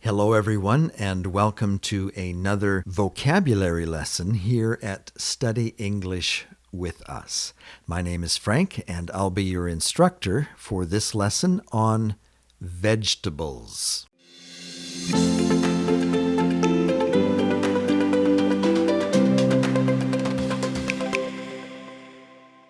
Hello, everyone, and welcome to another vocabulary lesson here at Study English with Us. My name is Frank, and I'll be your instructor for this lesson on vegetables.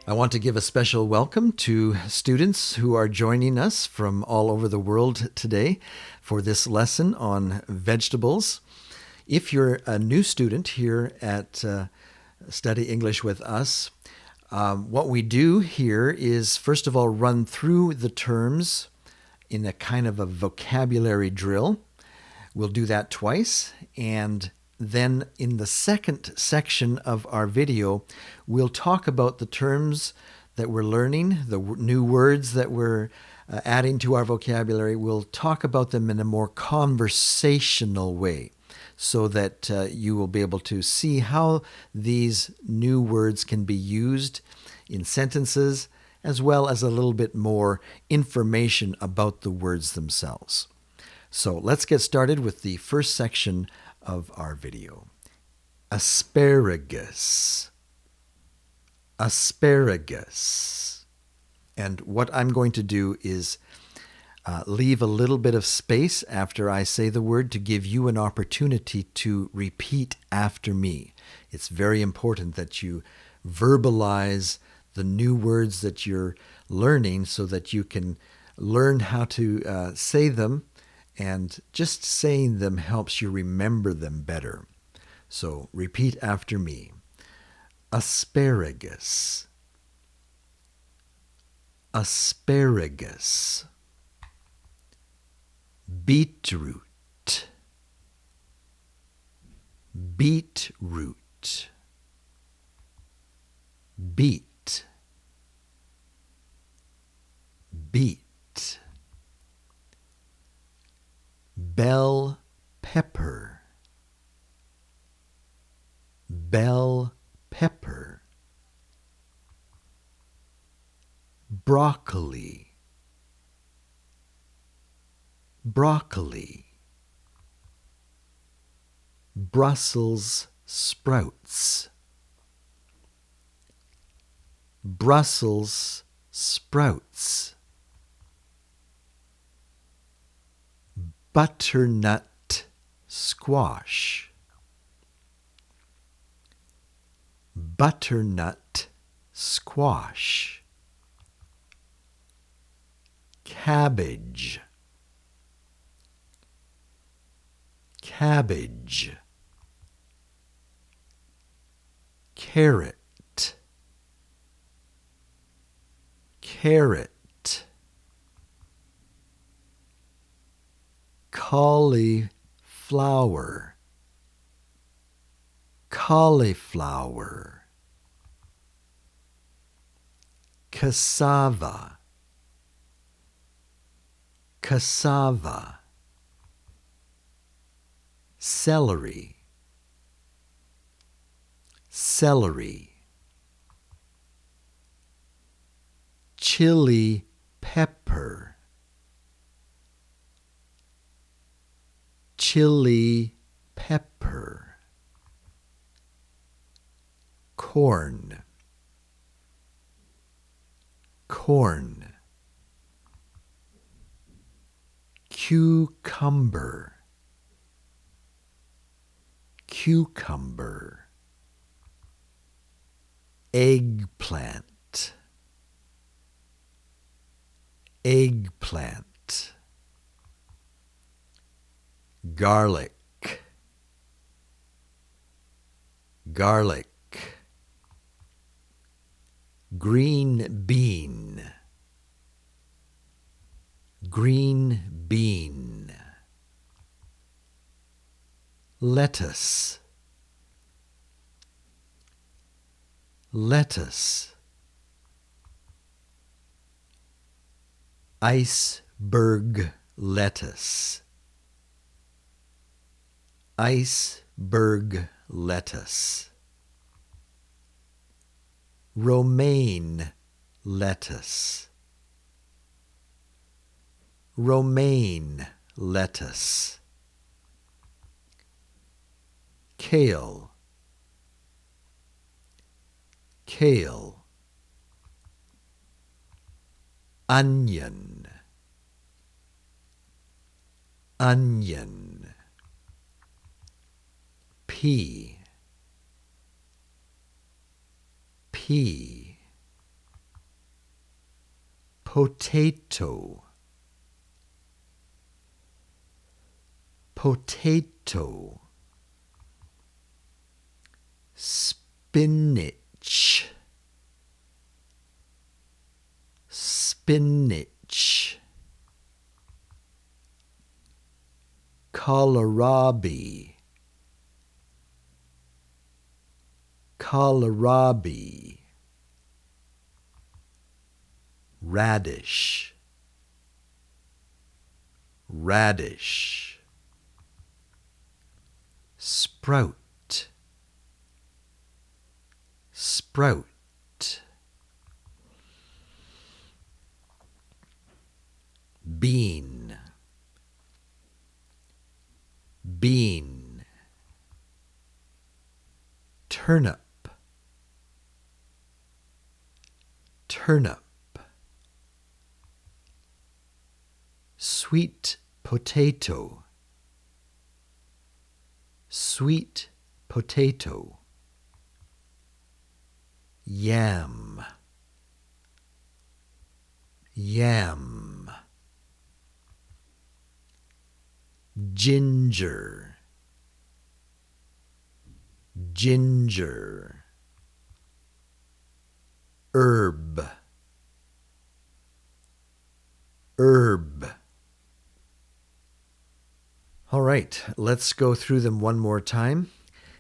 I want to give a special welcome to students who are joining us from all over the world today for this lesson on vegetables. If you're a new student here at Study English with Us, what we do here is, first of all, run through the terms in a kind of a vocabulary drill. We'll do that twice, and then in the second section of our video, we'll talk about the terms that we're learning, the new words that we're adding to our vocabulary. We'll talk about them in a more conversational way so that you will be able to see how these new words can be used in sentences, as well as a little bit more information about the words themselves. So let's get started with the first section of our video. Asparagus. Asparagus. And what I'm going to do is leave a little bit of space after I say the word to give you an opportunity to repeat after me. It's very important that you verbalize the new words that you're learning so that you can learn how to say them. And just saying them helps you remember them better. So repeat after me. Asparagus. Asparagus. Beetroot. Beetroot. Beet. Beet. Bell pepper. Bell pepper. Broccoli. Broccoli. Brussels sprouts. Brussels sprouts. Butternut squash. Butternut squash. Cabbage. Cabbage. Carrot. Carrot. Cauliflower. Cauliflower. Cassava. Cassava. Celery. Celery. Chili pepper. Chili pepper. Corn. Corn. Cucumber. Cucumber. Eggplant. Eggplant. Garlic. Garlic. Green bean. Green bean. Lettuce. Lettuce. Iceberg lettuce. Iceberg lettuce. Romaine lettuce. Romaine lettuce. kale, kale, onion, onion, pea, pea, potato, potato, spinach, spinach, kohlrabi, kohlrabi, radish, radish, sprout, sprout, bean, bean, turnip, turnip, sweet potato, sweet potato, yam, yam, ginger, ginger, herb, herb. All right, let's go through them one more time.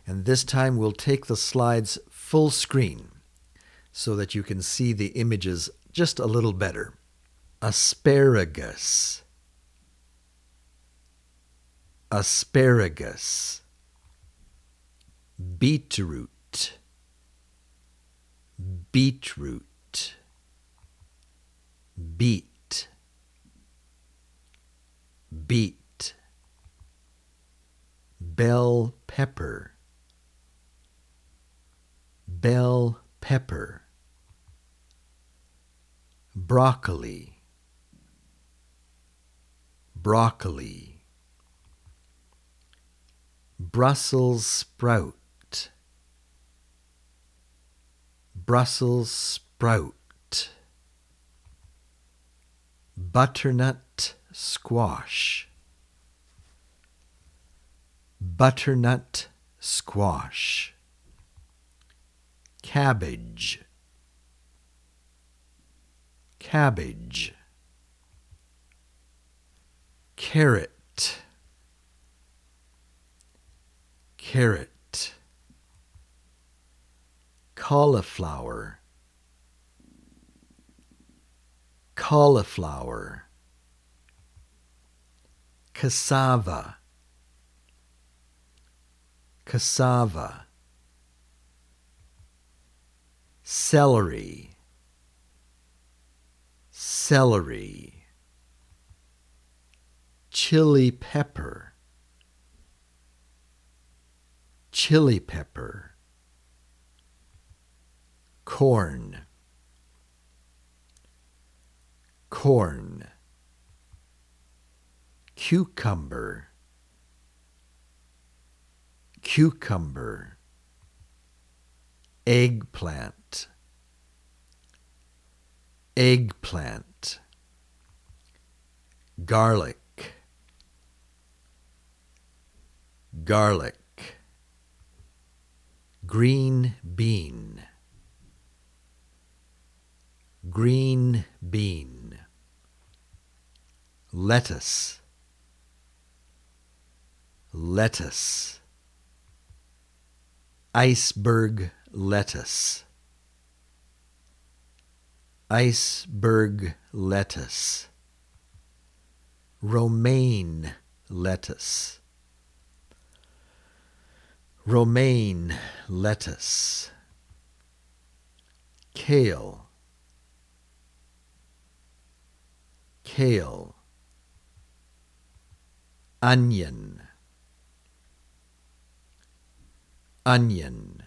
And this time we'll take the slides full screen so that you can see the images just a little better. Asparagus, asparagus, beetroot, beetroot, beet, beet, bell pepper, bell pepper, broccoli, broccoli, Brussels sprout, Brussels sprout, butternut squash, butternut squash, cabbage, cabbage, carrot, carrot, cauliflower, cauliflower, cassava, cassava, celery, celery, chili pepper, chili pepper, corn, corn, cucumber, cucumber, eggplant, eggplant, garlic, garlic, green bean, green bean, lettuce, lettuce, iceberg lettuce, iceberg lettuce, romaine lettuce, romaine lettuce, kale, kale, onion, onion,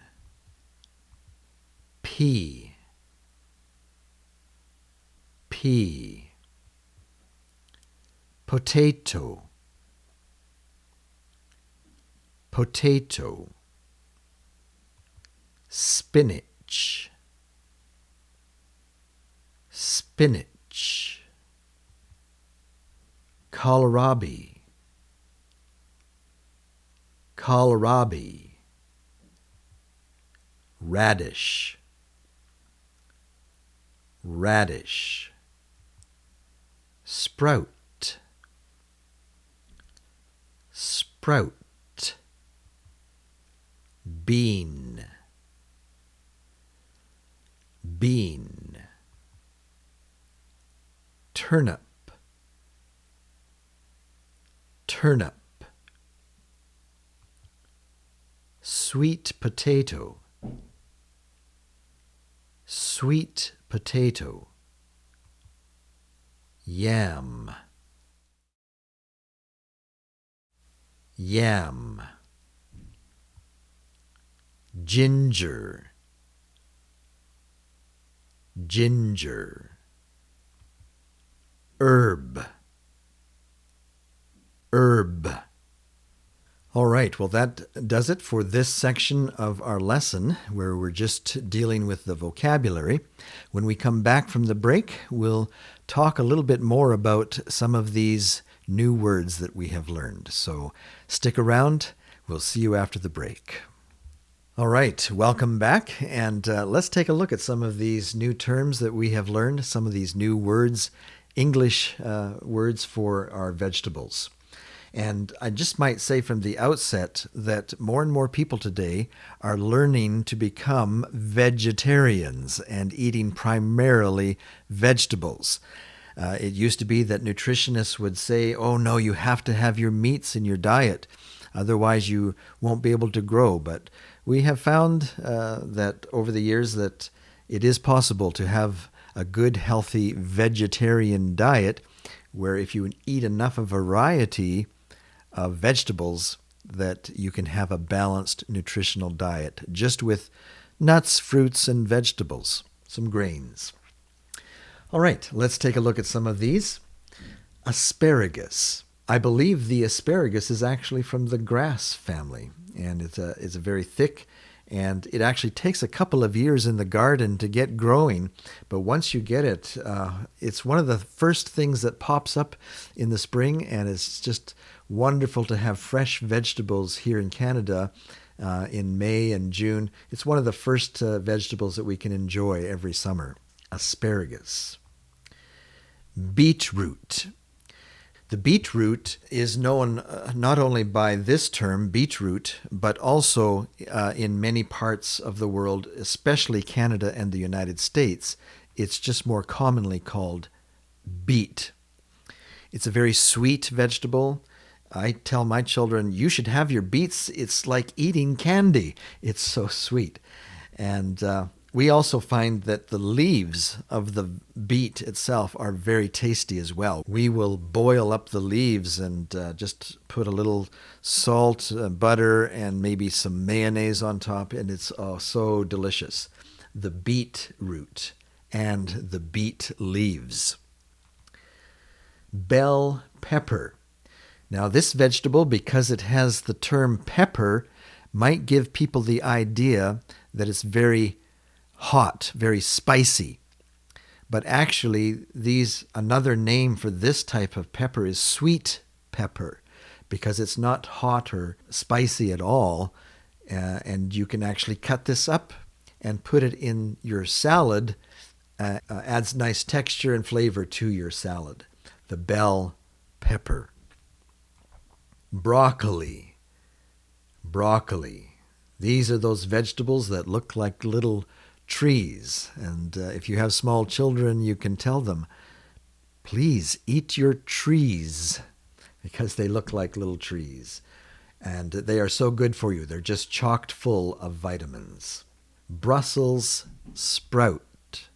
pea, pea, potato, potato, spinach, spinach, kohlrabi, kohlrabi, radish, radish, sprout, sprout, bean, bean, turnip, turnip, sweet potato, sweet potato, yam, yam, ginger, ginger, herb, herb. All right, well, that does it for this section of our lesson where we're just dealing with the vocabulary. When we come back from the break, we'll talk a little bit more about some of these new words that we have learned. So stick around. We'll see you after the break. All right, welcome back, and let's take a look at some of these new terms that we have learned, some of these new words, English words for our vegetables. And I just might say from the outset that more and more people today are learning to become vegetarians and eating primarily vegetables. It used to be that nutritionists would say, oh no, you have to have your meats in your diet, otherwise you won't be able to grow. But we have found that over the years that it is possible to have a good, healthy vegetarian diet where if you eat enough of variety of vegetables that you can have a balanced nutritional diet just with nuts, fruits, and vegetables, some grains. All right, let's take a look at some of these. Asparagus. I believe the asparagus is actually from the grass family, and it's a very thick, and it actually takes a couple of years in the garden to get growing. But once you get it, it's one of the first things that pops up in the spring, and it's just wonderful to have fresh vegetables here in Canada in May and June. It's one of the first vegetables that we can enjoy every summer. Asparagus. Beetroot. The beetroot is known not only by this term, beetroot, but also in many parts of the world, especially Canada and the United States. It's just more commonly called beet. It's a very sweet vegetable. I tell my children, you should have your beets. It's like eating candy. It's so sweet. And we also find that the leaves of the beet itself are very tasty as well. We will boil up the leaves and just put a little salt, butter, and maybe some mayonnaise on top, and it's so delicious. The beet root and the beet leaves. Bell pepper. Now, this vegetable, because it has the term pepper, might give people the idea that it's very hot, very spicy. But actually, another name for this type of pepper is sweet pepper, because it's not hot or spicy at all. And you can actually cut this up and put it in your salad. Adds nice texture and flavor to your salad. The bell pepper. Broccoli. Broccoli. These are those vegetables that look like little trees. And if you have small children, you can tell them, please eat your trees, because they look like little trees. And they are so good for you. They're just chocked full of vitamins. Brussels sprout.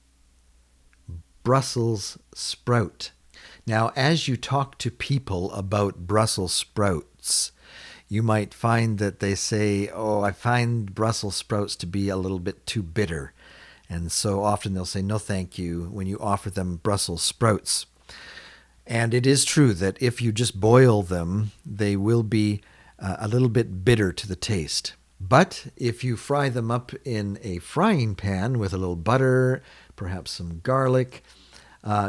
Brussels sprout. Now, as you talk to people about Brussels sprouts, you might find that they say, "Oh, I find Brussels sprouts to be a little bit too bitter." And so often they'll say, "No, thank you," when you offer them Brussels sprouts. And it is true that if you just boil them, they will be a little bit bitter to the taste. But if you fry them up in a frying pan with a little butter, perhaps some garlic,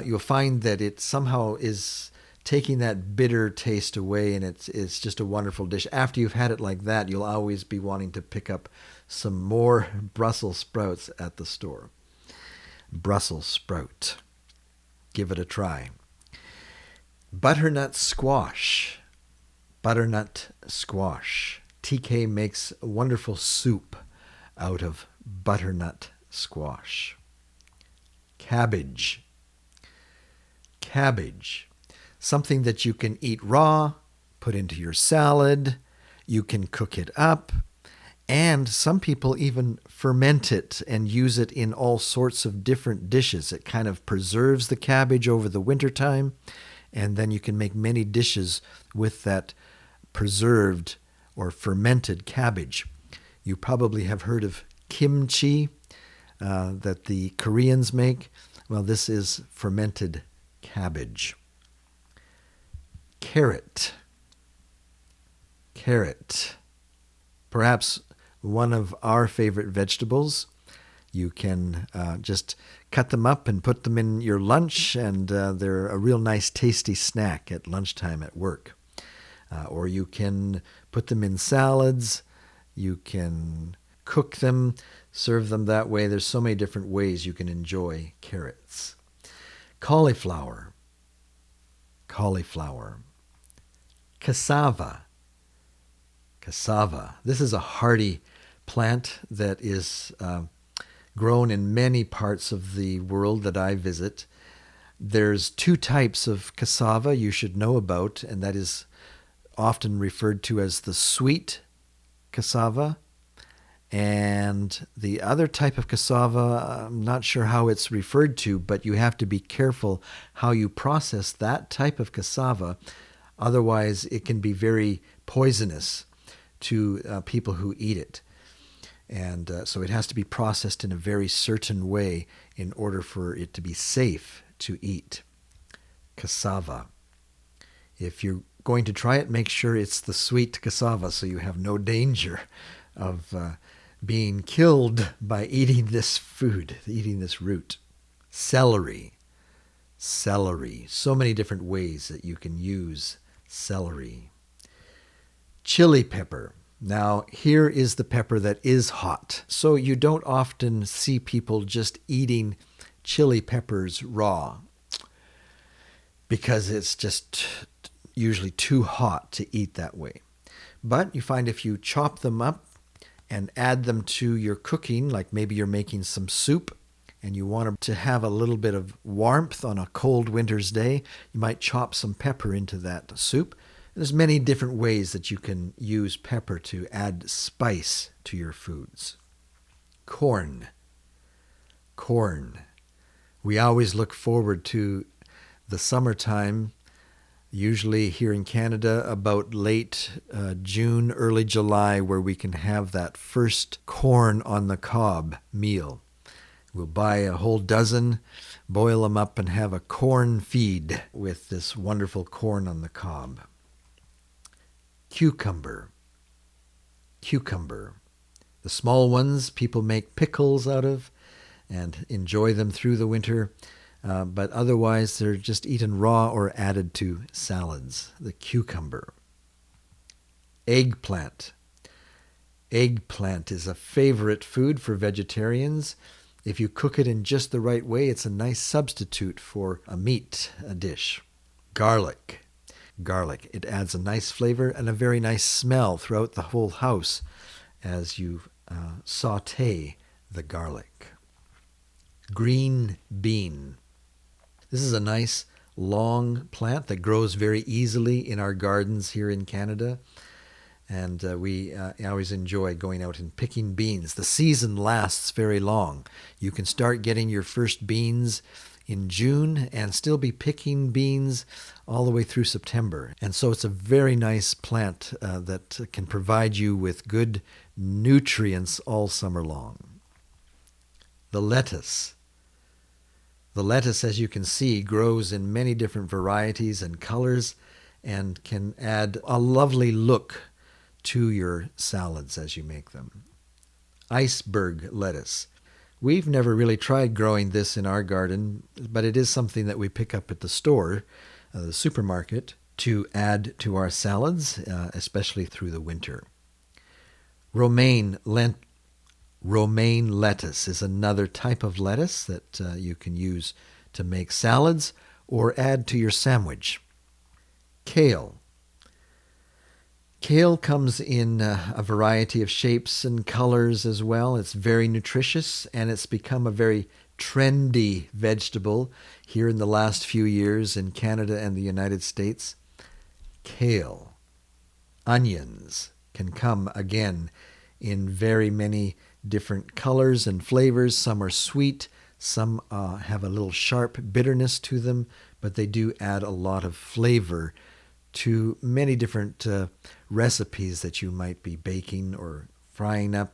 you'll find that it somehow is taking that bitter taste away, and it's just a wonderful dish. After you've had it like that, you'll always be wanting to pick up some more Brussels sprouts at the store. Brussels sprout. Give it a try. Butternut squash. Butternut squash. TK makes a wonderful soup out of butternut squash. Cabbage. Cabbage. Something that you can eat raw, put into your salad. You can cook it up. And some people even ferment it and use it in all sorts of different dishes. It kind of preserves the cabbage over the wintertime. And then you can make many dishes with that preserved or fermented cabbage. You probably have heard of kimchi that the Koreans make. Well, this is fermented cabbage. Carrot. Carrot. Perhaps one of our favorite vegetables. You can just cut them up and put them in your lunch, and they're a real nice, tasty snack at lunchtime at work. Or you can put them in salads. You can cook them, serve them that way. There's so many different ways you can enjoy carrots. Cauliflower. Cauliflower. Cassava. Cassava. This is a hardy plant that is grown in many parts of the world that I visit. There's two types of cassava you should know about, and that is often referred to as the sweet cassava. And the other type of cassava, I'm not sure how it's referred to, but you have to be careful how you process that type of cassava. Otherwise, it can be very poisonous to people who eat it. And so it has to be processed in a very certain way in order for it to be safe to eat. Cassava. If you're going to try it, make sure it's the sweet cassava so you have no danger of being killed by eating this food, eating this root. Celery. Celery. So many different ways that you can use celery. Chili pepper. Now, here is the pepper that is hot. So you don't often see people just eating chili peppers raw because it's just usually too hot to eat that way. But you find if you chop them up and add them to your cooking, like maybe you're making some soup and you want to have a little bit of warmth on a cold winter's day, you might chop some pepper into that soup. There's many different ways that you can use pepper to add spice to your foods. Corn. Corn. We always look forward to the summertime, usually here in Canada about late June, early July, where we can have that first corn on the cob meal. We'll buy a whole dozen, boil them up, and have a corn feed with this wonderful corn on the cob. Cucumber. Cucumber. The small ones people make pickles out of and enjoy them through the winter, but otherwise they're just eaten raw or added to salads. The cucumber. Eggplant. Eggplant is a favorite food for vegetarians. If you cook it in just the right way, it's a nice substitute for a meat dish. Garlic. Garlic. It adds a nice flavor and a very nice smell throughout the whole house as you saute the garlic. Green bean. This is a nice long plant that grows very easily in our gardens here in Canada. And we always enjoy going out and picking beans. The season lasts very long. You can start getting your first beans in June and still be picking beans all the way through September. And so it's a very nice plant that can provide you with good nutrients all summer long. The lettuce. The lettuce, as you can see, grows in many different varieties and colors and can add a lovely look to your salads as you make them. Iceberg lettuce. We've never really tried growing this in our garden, but it is something that we pick up at the store, the supermarket, to add to our salads, especially through the winter. Romaine lettuce is another type of lettuce that you can use to make salads or add to your sandwich. Kale. Kale comes in a variety of shapes and colors as well. It's very nutritious, and it's become a very trendy vegetable here in the last few years in Canada and the United States. Kale. Onions can come again in very many different colors and flavors. Some are sweet, some have a little sharp bitterness to them, but they do add a lot of flavor to many different recipes that you might be baking or frying up.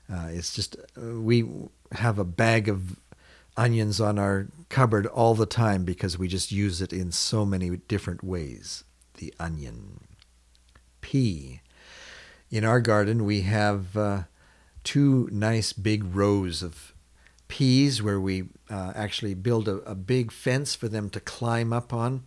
It's just, we have a bag of onions on our cupboard all the time because we just use it in so many different ways. The onion. Pea. In our garden, we have 2 nice big rows of peas where we actually build a big fence for them to climb up on.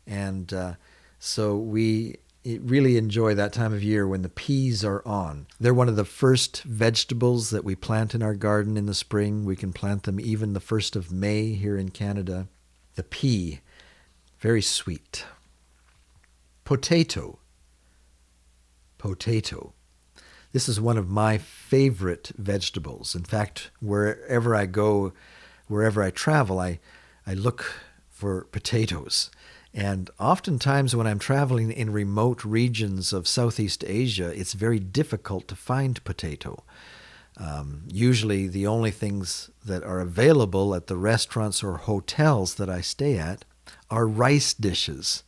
And so we really enjoy that time of year when the peas are on. They're one of the first vegetables that we plant in our garden in the spring. We can plant them even the 1st of May here in Canada. The pea, very sweet. Potato. This is one of my favorite vegetables. In fact, wherever I go, wherever I travel, I look for potatoes. And oftentimes when I'm traveling in remote regions of Southeast Asia, it's very difficult to find potato. Usually the only things that are available at the restaurants or hotels that I stay at are rice dishes.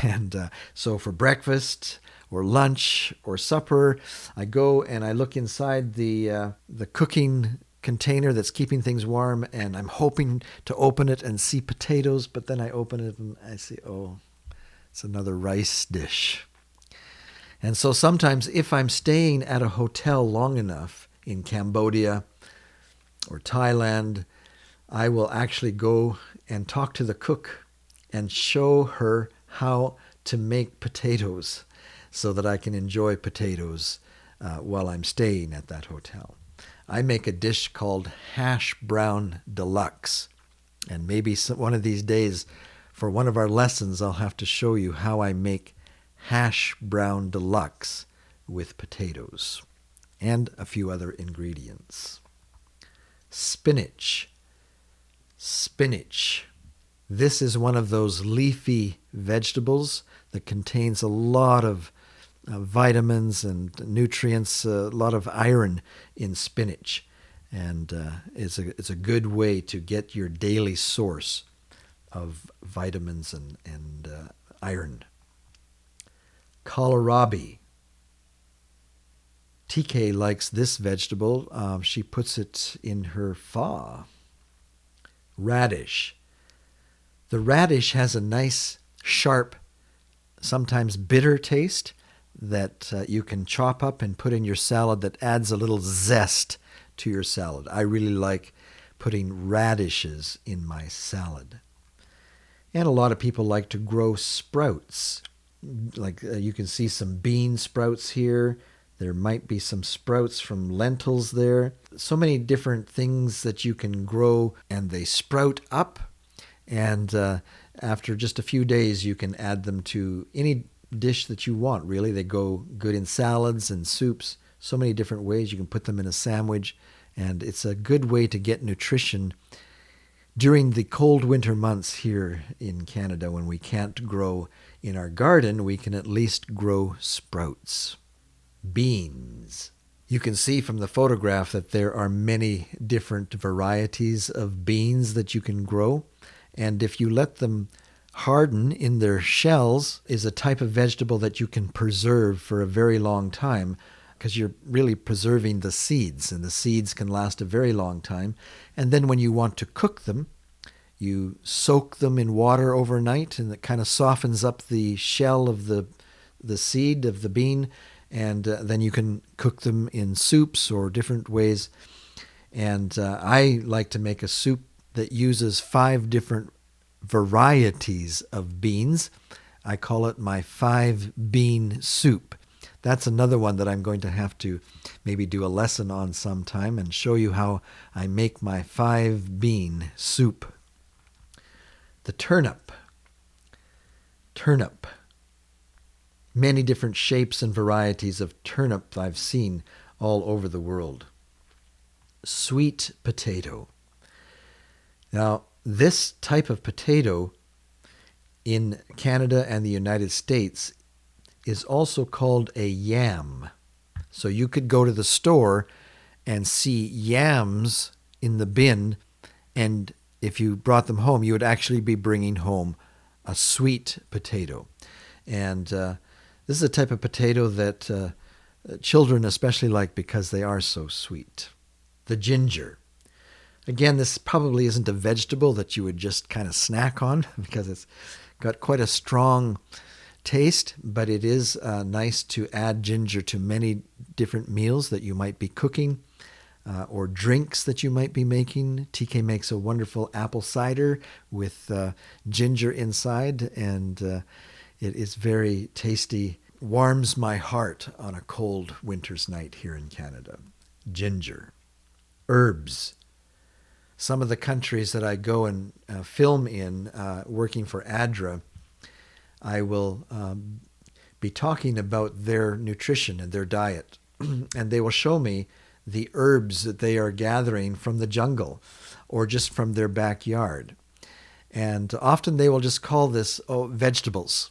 And so for breakfast or lunch or supper, I go and I look inside the cooking container that's keeping things warm, and I'm hoping to open it and see potatoes, but then I open it and I see, oh, it's another rice dish. And so sometimes if I'm staying at a hotel long enough in Cambodia or Thailand, I will actually go and talk to the cook and show her how to make potatoes so that I can enjoy potatoes while I'm staying at that hotel. I make a dish called hash brown deluxe. And maybe one of these days for one of our lessons, I'll have to show you how I make hash brown deluxe with potatoes and a few other ingredients. Spinach. This is one of those leafy vegetables that contains a lot of vitamins and nutrients, a lot of iron in spinach. And it's a good way to get your daily source of vitamins and iron. Kohlrabi. TK likes this vegetable. She puts it in her pho. Radish. The radish has a nice, sharp, sometimes bitter taste that you can chop up and put in your salad that adds a little zest to your salad. I really like putting radishes in my salad. And a lot of people like to grow sprouts. Like you can see some bean sprouts here. There might be some sprouts from lentils there. So many different things that you can grow, and they sprout up. And after just a few days, you can add them to any dish that you want, really. They go good in salads and soups. So many different ways. You can put them in a sandwich. And it's a good way to get nutrition during the cold winter months here in Canada when we can't grow in our garden. We can at least grow sprouts. Beans. You can see from the photograph that there are many different varieties of beans that you can grow. And if you let them harden in their shells, is a type of vegetable that you can preserve for a very long time, because you're really preserving the seeds, and the seeds can last a very long time. And then when you want to cook them, you soak them in water overnight, and it kind of softens up the shell of the seed of the bean, and then you can cook them in soups or different ways. And I like to make a soup that uses 5 different varieties of beans. I call it my 5-bean soup. That's another one that I'm going to have to maybe do a lesson on sometime and show you how I make my 5-bean soup. The turnip. Turnip. Many different shapes and varieties of turnip I've seen all over the world. Sweet potato. Now, this type of potato in Canada and the United States is also called a yam. So you could go to the store and see yams in the bin, and if you brought them home, you would actually be bringing home a sweet potato. And this is a type of potato that children especially like because they are so sweet. The ginger. Again, this probably isn't a vegetable that you would just kind of snack on because it's got quite a strong taste, but it is nice to add ginger to many different meals that you might be cooking or drinks that you might be making. TK makes a wonderful apple cider with ginger inside, and it is very tasty. Warms my heart on a cold winter's night here in Canada. Ginger. Herbs. Some of the countries that I go and film in, working for ADRA, I will be talking about their nutrition and their diet. And they will show me the herbs that they are gathering from the jungle or just from their backyard. And often they will just call this vegetables.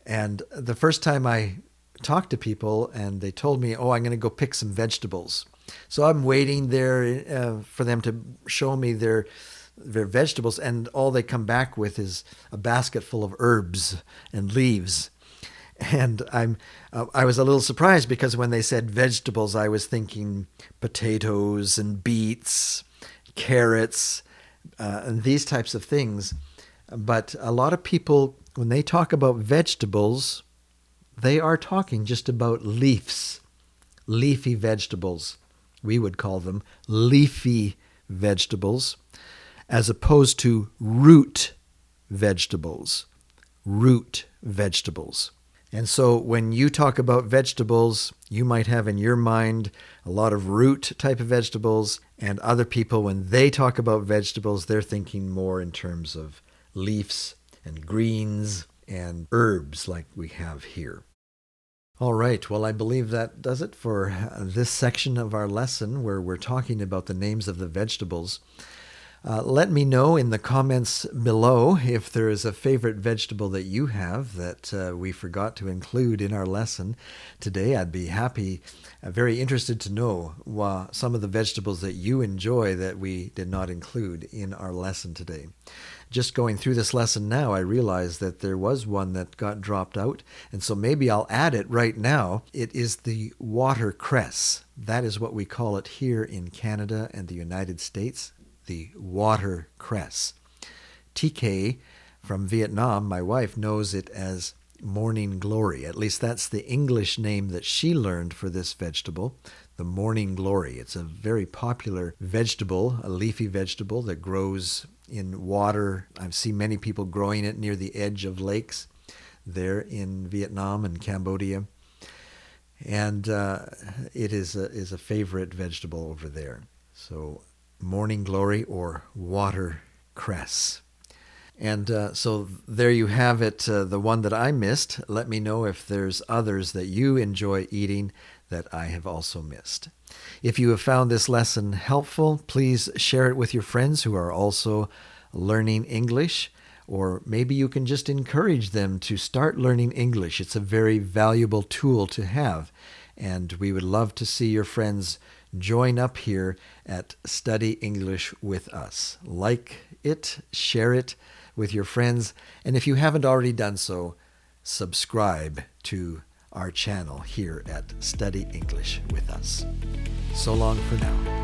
And the first time I talked to people and they told me, I'm going to go pick some vegetables. So I'm waiting there for them to show me their vegetables, and all they come back with is a basket full of herbs and leaves. And I was a little surprised because when they said vegetables, I was thinking potatoes and beets, carrots, and these types of things. But a lot of people, when they talk about vegetables, they are talking just about leaves, leafy vegetables. We would call them leafy vegetables, as opposed to root vegetables. Root vegetables. And so when you talk about vegetables, you might have in your mind a lot of root type of vegetables, and other people, when they talk about vegetables, they're thinking more in terms of leaves and greens and herbs like we have here. All right, well, I believe that does it for this section of our lesson where we're talking about the names of the vegetables. Let me know in the comments below if there is a favorite vegetable that you have that we forgot to include in our lesson today. I'd be happy, very interested to know some of the vegetables that you enjoy that we did not include in our lesson today. Just going through this lesson now, I realized that there was one that got dropped out, and so maybe I'll add it right now. It is the watercress. That is what we call it here in Canada and the United States, the watercress. TK from Vietnam, my wife, knows it as morning glory. At least that's the English name that she learned for this vegetable, the morning glory. It's a very popular vegetable, a leafy vegetable that grows in water. I've seen many people growing it near the edge of lakes there in Vietnam and Cambodia. And it is a favorite vegetable over there. So morning glory or watercress. And so there you have it, the one that I missed. Let me know if there's others that you enjoy eating that I have also missed. If you have found this lesson helpful, please share it with your friends who are also learning English, or maybe you can just encourage them to start learning English. It's a very valuable tool to have, And we would love to see your friends join up here at Study English with us. Like it, share it with your friends, and if you haven't already done so, subscribe to our channel here at Study English with us. So long for now.